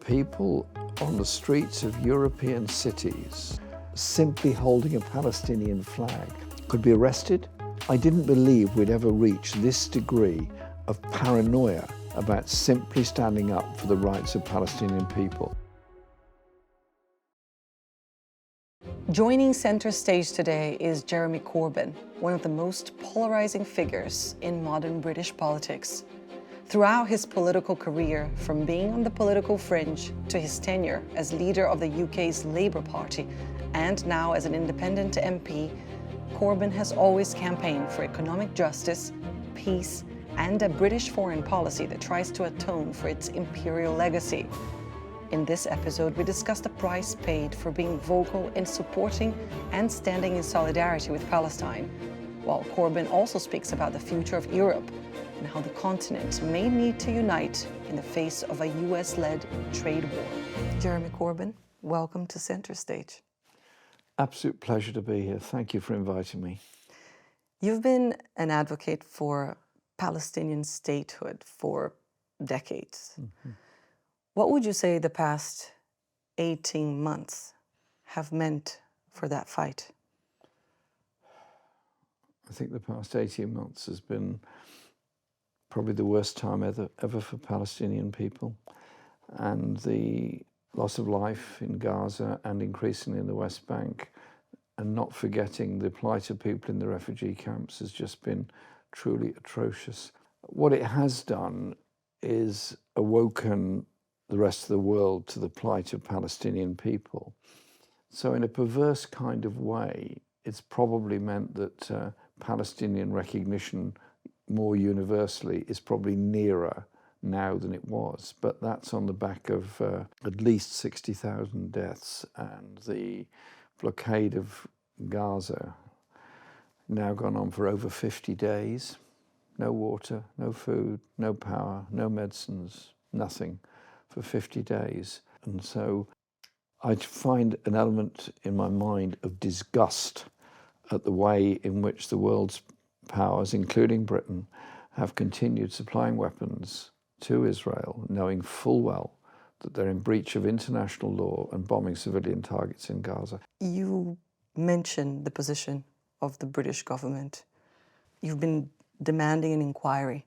people on the streets of European cities simply holding a Palestinian flag could be arrested. I didn't believe we'd ever reach this degree of paranoia about simply standing up for the rights of Palestinian people. Joining center stage today is Jeremy Corbyn, one of the most polarizing figures in modern British politics. Throughout his political career, from being on the political fringe to his tenure as leader of the UK's Labour Party and now as an independent MP, Corbyn has always campaigned for economic justice, peace, and a British foreign policy that tries to atone for its imperial legacy. In this episode, we discuss the price paid for being vocal in supporting and standing in solidarity with Palestine, while Corbyn also speaks about the future of Europe and how the continent may need to unite in the face of a US-led trade war. Jeremy Corbyn, welcome to Center Stage. Absolute pleasure to be here. Thank you for inviting me. You've been an advocate for Palestinian statehood for decades. Mm-hmm. What would you say the past 18 months have meant for that fight? I think the past 18 months has been probably the worst time ever for Palestinian people. And the loss of life in Gaza and increasingly in the West Bank, and not forgetting the plight of people in the refugee camps, has just been truly atrocious. What it has done is awoken the rest of the world to the plight of Palestinian people. So in a perverse kind of way, it's probably meant that Palestinian recognition more universally is probably nearer now than it was. But that's on the back of at least 60,000 deaths, and the blockade of Gaza now gone on for over 50 days. No water, no food, no power, no medicines, nothing for 50 days. And so I find an element in my mind of disgust at the way in which the world's powers, including Britain, have continued supplying weapons to Israel, knowing full well that they're in breach of international law and bombing civilian targets in Gaza. You mentioned the position of the British government. You've been demanding an inquiry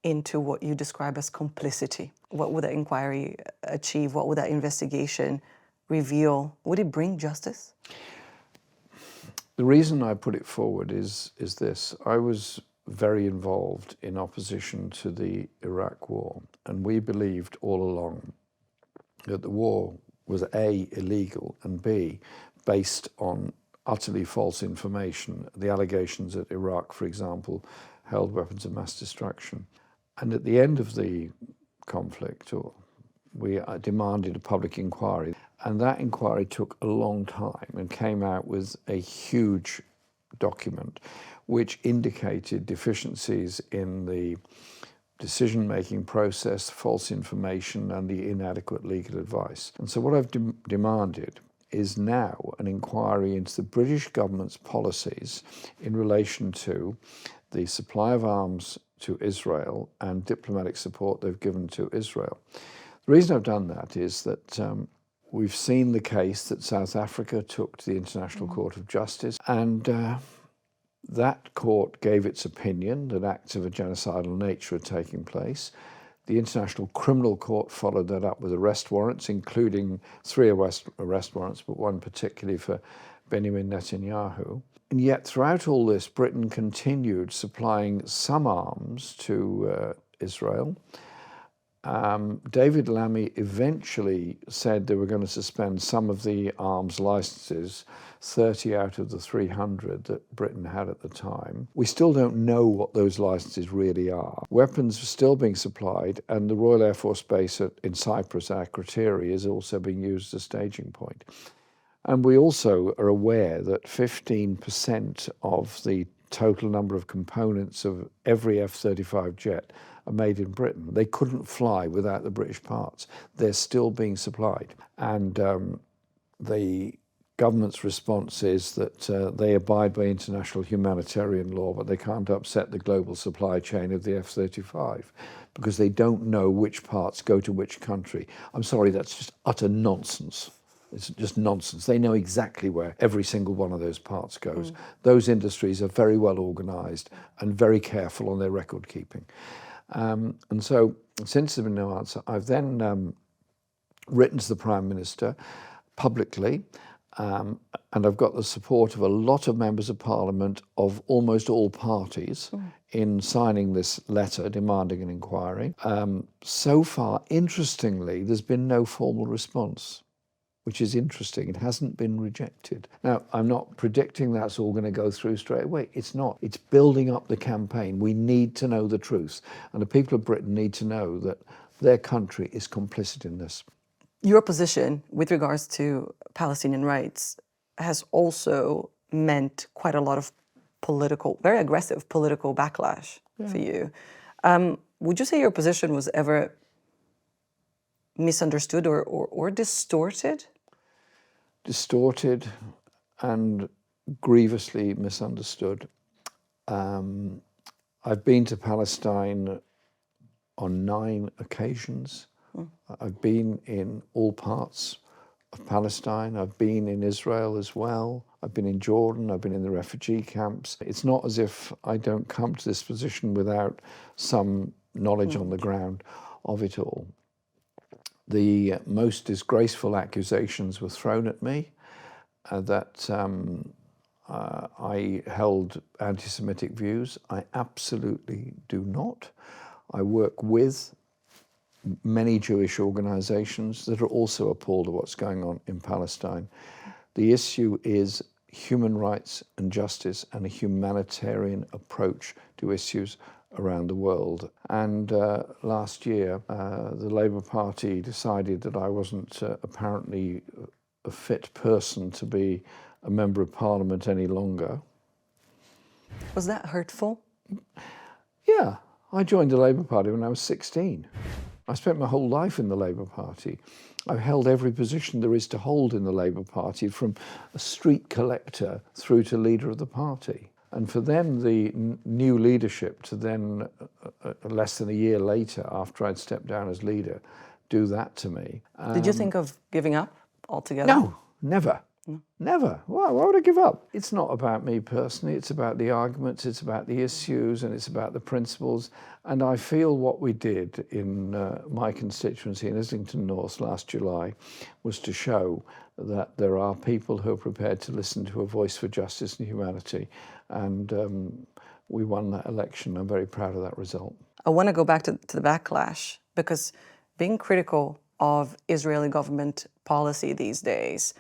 into what you describe as complicity. What would that inquiry achieve? What would that investigation reveal? Would it bring justice? The reason I put it forward is this. I was very involved in opposition to the Iraq war, and we believed all along that the war was A, illegal, and B, based on utterly false information. The allegations that Iraq, for example, held weapons of mass destruction. And at the end of the conflict, we demanded a public inquiry, and that inquiry took a long time and came out with a huge document which indicated deficiencies in the decision-making process, false information, and the inadequate legal advice. And so what I've demanded is now an inquiry into the British government's policies in relation to the supply of arms to Israel and diplomatic support they've given to Israel. The reason I've done that is that we've seen the case that South Africa took to the International Court of Justice, and that court gave its opinion that acts of a genocidal nature are taking place. The International Criminal Court followed that up with arrest warrants, including 3 arrest warrants, but one particularly for Benjamin Netanyahu. And yet throughout all this, Britain continued supplying some arms to Israel. David Lammy eventually said they were going to suspend some of the arms licenses, 30 out of the 300 that Britain had at the time. We still don't know what those licenses really are. Weapons are still being supplied, and the Royal Air Force Base in Cyprus, Akrotiri, is also being used as a staging point. And we also are aware that 15% of the total number of components of every F-35 jet are made in Britain. They couldn't fly without the British parts. They're still being supplied. And the government's response is that they abide by international humanitarian law, but they can't upset the global supply chain of the F-35 because they don't know which parts go to which country. I'm sorry, that's just utter nonsense. It's just nonsense. They know exactly where every single one of those parts goes. Those industries are very well organised and very careful on their record keeping. And so, since there's been no answer, I've then written to the Prime Minister publicly, and I've got the support of a lot of members of Parliament of almost all parties in signing this letter demanding an inquiry. So far, interestingly, there's been no formal response, which is interesting. It hasn't been rejected. Now, I'm not predicting that's all going to go through straight away. It's not. It's building up the campaign. We need to know the truth. And the people of Britain need to know that their country is complicit in this. Your position with regards to Palestinian rights has also meant quite a lot of political, very aggressive political backlash for you. Would you say your position was ever misunderstood or distorted? Distorted and grievously misunderstood. I've been to Palestine on 9 occasions. I've been in all parts of Palestine. I've been in Israel as well. I've been in Jordan. I've been in the refugee camps. It's not as if I don't come to this position without some knowledge on the ground of it all. The most disgraceful accusations were thrown at me that I held anti-Semitic views. I absolutely do not. I work with many Jewish organizations that are also appalled at what's going on in Palestine. The issue is human rights and justice and a humanitarian approach to issues around the world. And last year, the Labour Party decided that I wasn't apparently a fit person to be a member of Parliament any longer. Was that hurtful? Yeah, I joined the Labour Party when I was 16. I spent my whole life in the Labour Party. I've held every position there is to hold in the Labour Party, from a street collector through to leader of the party. And for them, the new leadership to then, less than a year later, after I'd stepped down as leader, do that to me. Did you think of giving up altogether? No, never. Never. Why would I give up? It's not about me personally. It's about the arguments, it's about the issues, and it's about the principles. And I feel what we did in my constituency in Islington North last July was to show that there are people who are prepared to listen to a voice for justice and humanity. And we won that election. I'm very proud of that result. I want to go back to the backlash, because being critical of Israeli government policy these days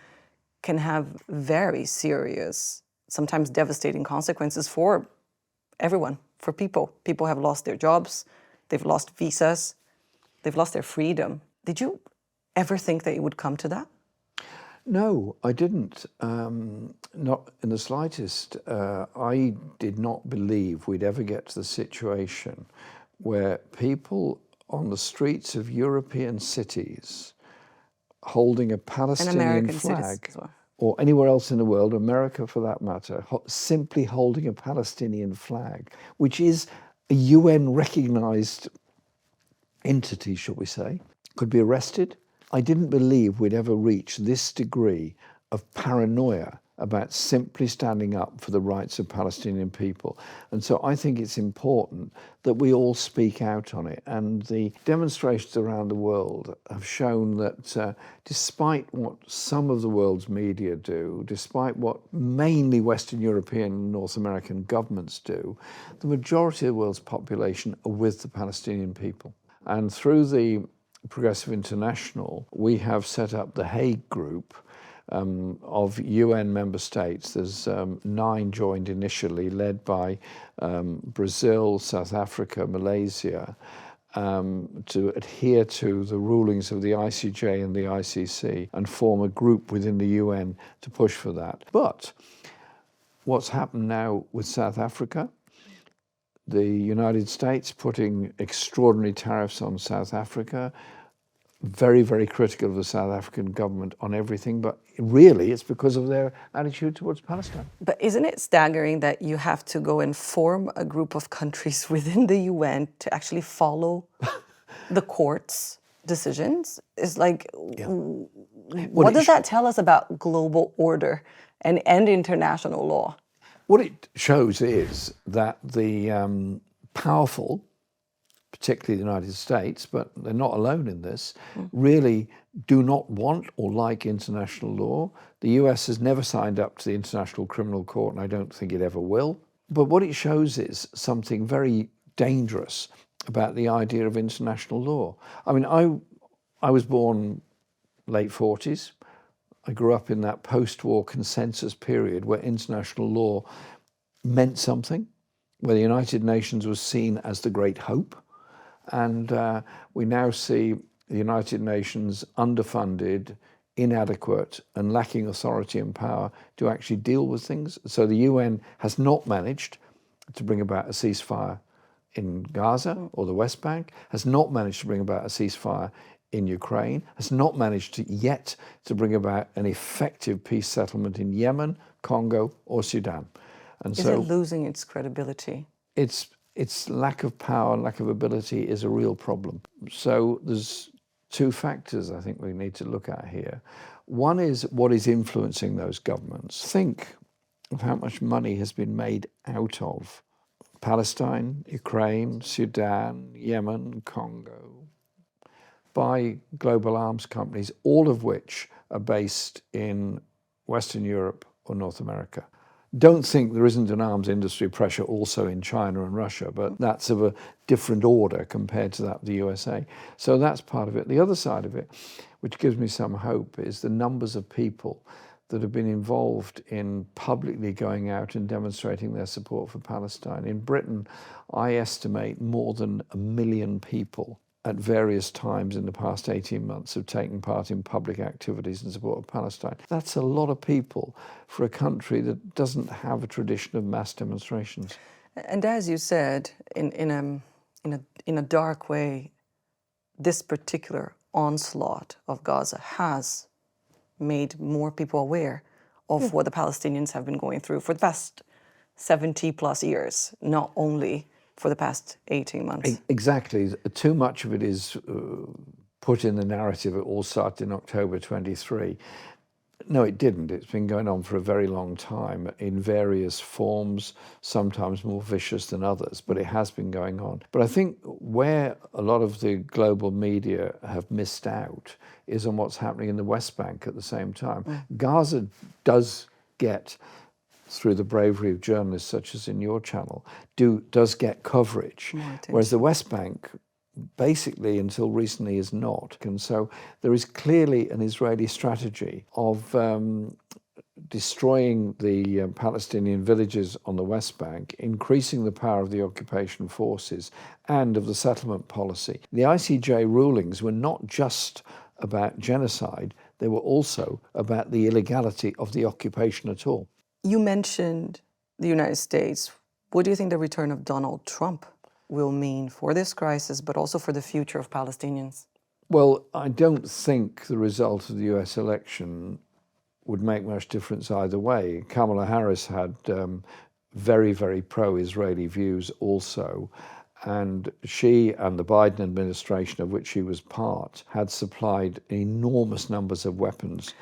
can have very serious, sometimes devastating consequences for everyone, for people. People have lost their jobs, they've lost visas, they've lost their freedom. Did you ever think that it would come to that? No, I didn't. Not in the slightest. I did not believe we'd ever get to the situation where people on the streets of European cities holding a Palestinian flag, or anywhere else in the world, America for that matter, simply holding a Palestinian flag, which is a UN-recognized entity, shall we say, could be arrested. I didn't believe we'd ever reach this degree of paranoia about simply standing up for the rights of Palestinian people. And so I think it's important that we all speak out on it. And the demonstrations around the world have shown that despite what some of the world's media do, despite what mainly Western European and North American governments do, the majority of the world's population are with the Palestinian people. And through the Progressive International, we have set up the Hague Group, of UN member states. There's 9 joined initially, led by Brazil, South Africa, Malaysia, to adhere to the rulings of the ICJ and the ICC and form a group within the UN to push for that. But what's happened now with South Africa, the United States putting extraordinary tariffs on South Africa, very, very critical of the South African government on everything, but really it's because of their attitude towards Palestine. But isn't it staggering that you have to go and form a group of countries within the UN to actually follow the court's decisions? It's like, what does that tell us about global order and international law? What it shows is that the powerful, particularly the United States, but they're not alone in this, really do not want or like international law. The US has never signed up to the International Criminal Court, and I don't think it ever will. But what it shows is something very dangerous about the idea of international law. I mean, I was born late 40s. I grew up in that post-war consensus period where international law meant something, where the United Nations was seen as the great hope. And we now see the United Nations underfunded, inadequate, and lacking authority and power to actually deal with things. So the UN has not managed to bring about a ceasefire in Gaza or the West Bank, has not managed to bring about a ceasefire in Ukraine, has not managed yet to bring about an effective peace settlement in Yemen, Congo, or Sudan. And Is it losing its credibility? Its lack of power, lack of ability is a real problem. So there's two factors I think we need to look at here. One is what is influencing those governments. Think of how much money has been made out of Palestine, Ukraine, Sudan, Yemen, Congo, by global arms companies, all of which are based in Western Europe or North America. Don't think there isn't an arms industry pressure also in China and Russia, but that's of a different order compared to that of the USA. So that's part of it. The other side of it, which gives me some hope, is the numbers of people that have been involved in publicly going out and demonstrating their support for Palestine. In Britain, I estimate more than 1 million people at various times in the past 18 months have taken part in public activities in support of Palestine. That's a lot of people for a country that doesn't have a tradition of mass demonstrations. And as you said, in a dark way, this particular onslaught of Gaza has made more people aware of what the Palestinians have been going through for the past 70 plus years, not only for the past 18 months. Exactly. Too much of it is put in the narrative. It all started in October 23. No, it didn't. It's been going on for a very long time in various forms, sometimes more vicious than others, but it has been going on. But I think where a lot of the global media have missed out is on what's happening in the West Bank at the same time. Gaza does get, through the bravery of journalists such as in your channel, does get coverage, whereas the West Bank basically until recently is not. And so there is clearly an Israeli strategy of destroying the Palestinian villages on the West Bank, increasing the power of the occupation forces and of the settlement policy. The ICJ rulings were not just about genocide, they were also about the illegality of the occupation at all. You mentioned the United States. What do you think the return of Donald Trump will mean for this crisis, but also for the future of Palestinians? Well, I don't think the result of the US election would make much difference either way. Kamala Harris had very, very pro-Israeli views also, and she and the Biden administration, of which she was part, had supplied enormous numbers of weapons.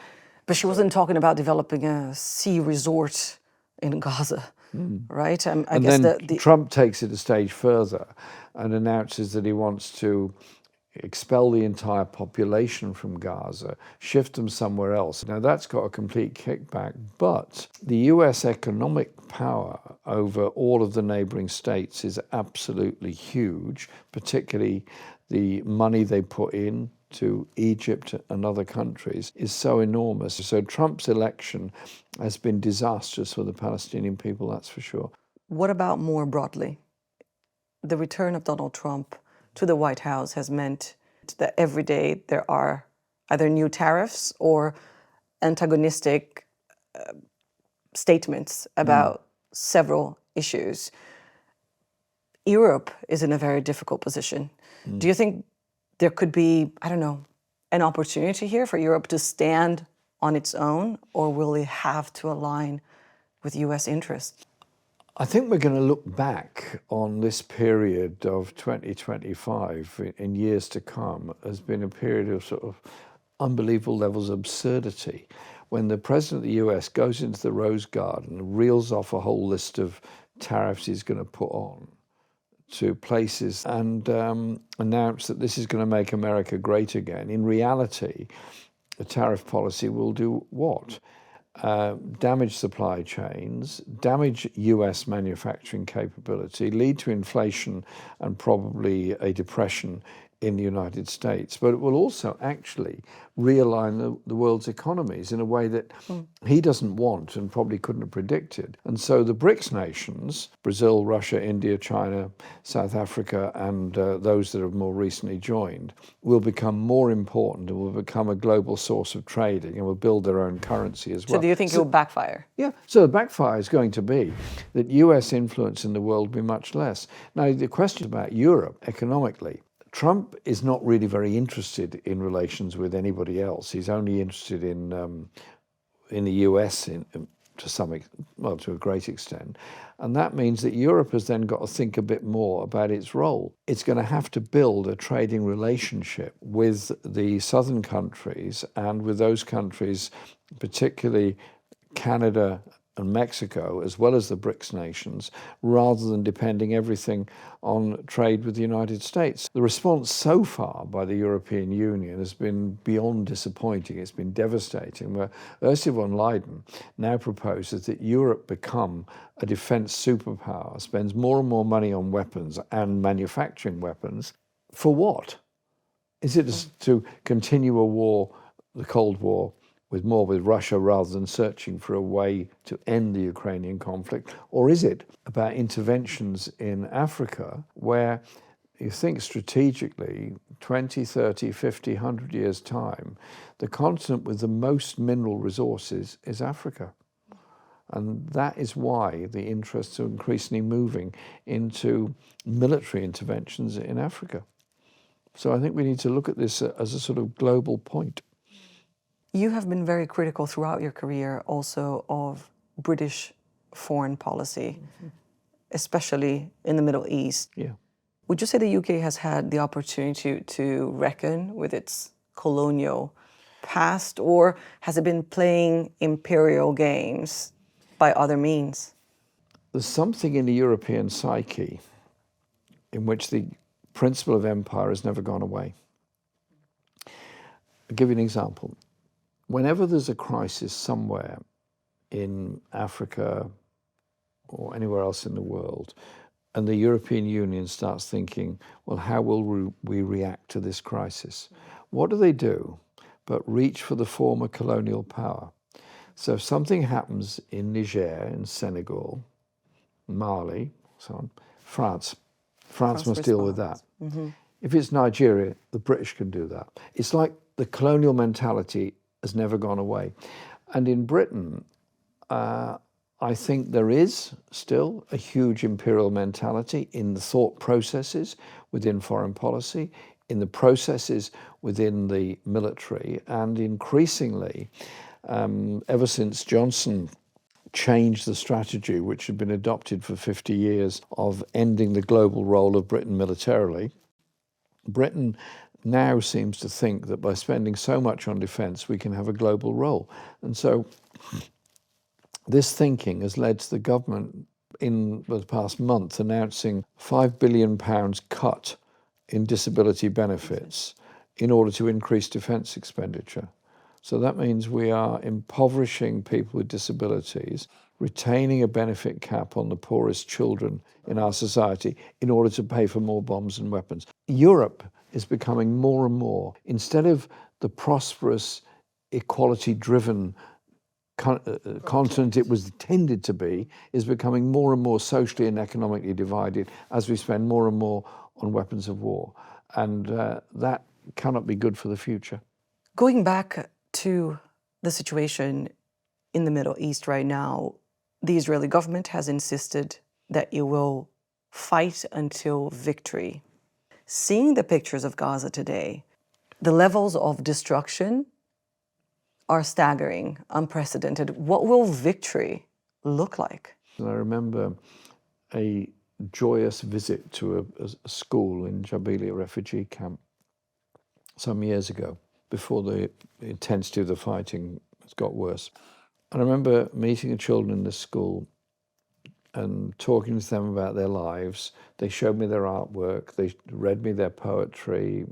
But she wasn't talking about developing a sea resort in Gaza, right? I guess then Trump takes it a stage further and announces that he wants to expel the entire population from Gaza, shift them somewhere else. Now that's got a complete kickback, but the US economic power over all of the neighboring states is absolutely huge, particularly the money they put in to Egypt and other countries is so enormous. So Trump's election has been disastrous for the Palestinian people, that's for sure. What about more broadly? The return of Donald Trump to the White House has meant that every day there are either new tariffs or antagonistic statements about several issues. Europe is in a very difficult position. Do you think there could be, I don't know, an opportunity here for Europe to stand on its own, or will it have to align with US interests? I think we're going to look back on this period of 2025 in years to come as being a period of sort of unbelievable levels of absurdity. When the president of the US goes into the Rose Garden and reels off a whole list of tariffs he's going to put on to places and announce that this is going to make America great again, in reality, the tariff policy will do what? Damage supply chains, damage US manufacturing capability, lead to inflation and probably a depression in the United States. But it will also actually realign the world's economies in a way that he doesn't want and probably couldn't have predicted. And so the BRICS nations, Brazil, Russia, India, China, South Africa, and those that have more recently joined, will become more important and will become a global source of trading and will build their own currency as well. So do you think it will backfire? Yeah, so the backfire is going to be that US influence in the world will be much less. Now, the question about Europe economically, Trump is not really very interested in relations with anybody else. He's only interested in the US to a great extent. And that means that Europe has then got to think a bit more about its role. It's going to have to build a trading relationship with the southern countries and with those countries, particularly Canada and Mexico, as well as the BRICS nations, rather than depending everything on trade with the United States. The response so far by the European Union has been beyond disappointing. It's been devastating, where Ursula von Leyen now proposes that Europe become a defense superpower, spends more and more money on weapons and manufacturing weapons. For what? Is it to continue a war, the Cold War, with Russia rather than searching for a way to end the Ukrainian conflict? Or is it about interventions in Africa where you think strategically 20, 30, 50, 100 years' time, the continent with the most mineral resources is Africa. And that is why the interests are increasingly moving into military interventions in Africa. So I think we need to look at this as a sort of global point. You have been very critical throughout your career also of British foreign policy, especially in the Middle East. Yeah. Would you say the UK has had the opportunity to reckon with its colonial past, or has it been playing imperial games by other means? There's something in the European psyche in which the principle of empire has never gone away. I'll give you an example. Whenever there's a crisis somewhere in Africa or anywhere else in the world, and the European Union starts thinking, well, how will we react to this crisis? What do? But reach for the former colonial power. So if something happens in Niger, in Senegal, Mali, so on, France must deal with that. Mm-hmm. If it's Nigeria, the British can do that. It's like the colonial mentality has never gone away. And in Britain, I think there is still a huge imperial mentality in the thought processes within foreign policy, in the processes within the military, and increasingly, ever since Johnson changed the strategy which had been adopted for 50 years of ending the global role of Britain militarily, Britain now seems to think that by spending so much on defence, we can have a global role. And so this thinking has led to the government in the past month announcing £5 billion cut in disability benefits in order to increase defence expenditure. So that means we are impoverishing people with disabilities, retaining a benefit cap on the poorest children in our society in order to pay for more bombs and weapons. Europe is becoming more and more, instead of the prosperous, equality-driven continent it was intended to be, is becoming more and more socially and economically divided as we spend more and more on weapons of war. And that cannot be good for the future. Going back to the situation in the Middle East right now, the Israeli government has insisted that it will fight until victory. Seeing the pictures of Gaza today, The levels of destruction are staggering, unprecedented. What will victory look like? And I remember a joyous visit to a school in Jazeera refugee camp some years ago, before the intensity of the fighting got worse. And I remember meeting the children in this school and talking to them about their lives. They showed me their artwork, they read me their poetry,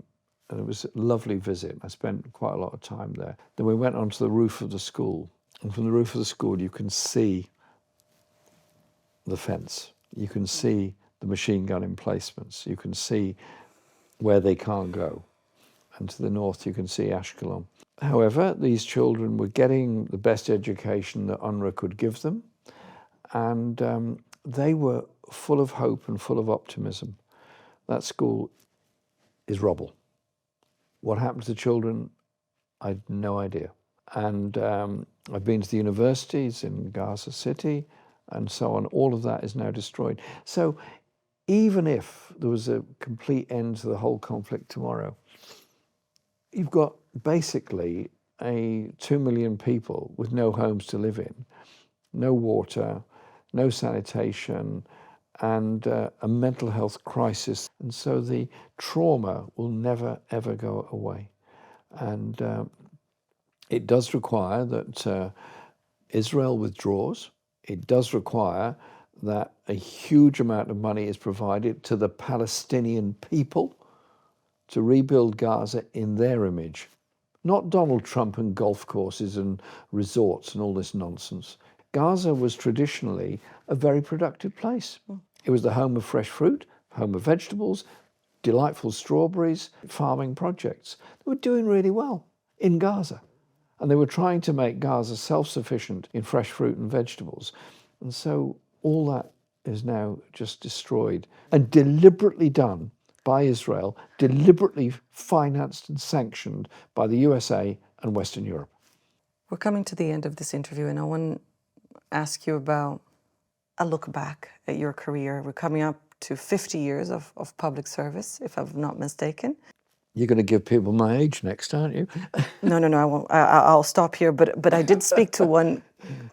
and it was a lovely visit. I spent quite a lot of time there. Then we went onto the roof of the school, and from the roof of the school you can see the fence, you can see the machine gun emplacements, you can see where they can't go. And to the north you can see Ashkelon. However, these children were getting the best education that UNRWA could give them, and they were full of hope and full of optimism. That school is rubble. What happened to the children, I had no idea. And I've been to the universities in Gaza City and so on. All of that is now destroyed. So even if there was a complete end to the whole conflict tomorrow, you've got basically 2 million people with no homes to live in, no water, no sanitation, and a mental health crisis. And so the trauma will never, ever go away. And it does require that Israel withdraws. It does require that a huge amount of money is provided to the Palestinian people to rebuild Gaza in their image. Not Donald Trump and golf courses and resorts and all this nonsense. Gaza was traditionally a very productive place. It was the home of fresh fruit, home of vegetables, delightful strawberries, farming projects. They were doing really well in Gaza. And they were trying to make Gaza self-sufficient in fresh fruit and vegetables. And so all that is now just destroyed and deliberately done by Israel, deliberately financed and sanctioned by the USA and Western Europe. We're coming to the end of this interview, and I want to ask you about a look back at your career. We're coming up to 50 years of public service, if I'm not mistaken. You're going to give people my age next, aren't you? No, I won't. I'll stop here. But I did speak to one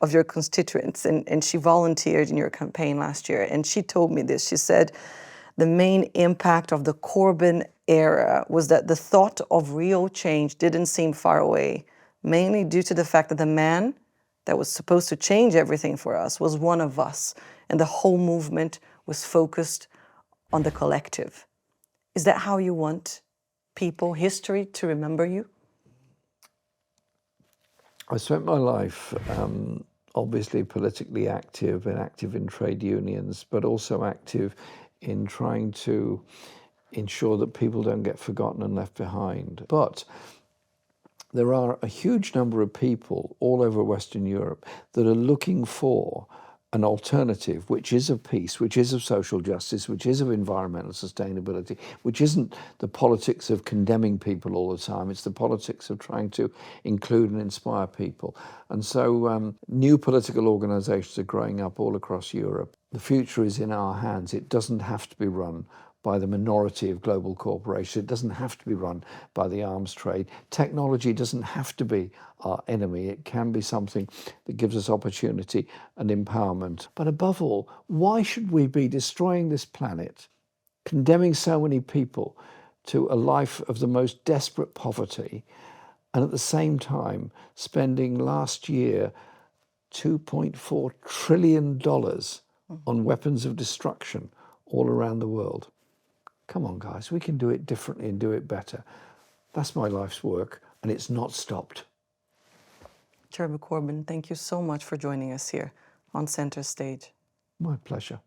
of your constituents, and she volunteered in your campaign last year, and she told me this. She said, the main impact of the Corbyn era was that the thought of real change didn't seem far away, mainly due to the fact that the man that was supposed to change everything for us was one of us, and the whole movement was focused on the collective. Is that how you want people, history, to remember you? I spent my life obviously politically active and active in trade unions, but also active in trying to ensure that people don't get forgotten and left behind. But there are a huge number of people all over Western Europe that are looking for an alternative, which is of peace, which is of social justice, which is of environmental sustainability, which isn't the politics of condemning people all the time. It's the politics of trying to include and inspire people. And so new political organizations are growing up all across Europe. The future is in our hands. It doesn't have to be run by the minority of global corporations. It doesn't have to be run by the arms trade. Technology doesn't have to be our enemy. It can be something that gives us opportunity and empowerment. But above all, why should we be destroying this planet, condemning so many people to a life of the most desperate poverty, and at the same time spending last year $2.4 trillion on weapons of destruction all around the world? Come on, guys, we can do it differently and do it better. That's my life's work, and it's not stopped. Jeremy Corbyn, thank you so much for joining us here on Center Stage. My pleasure.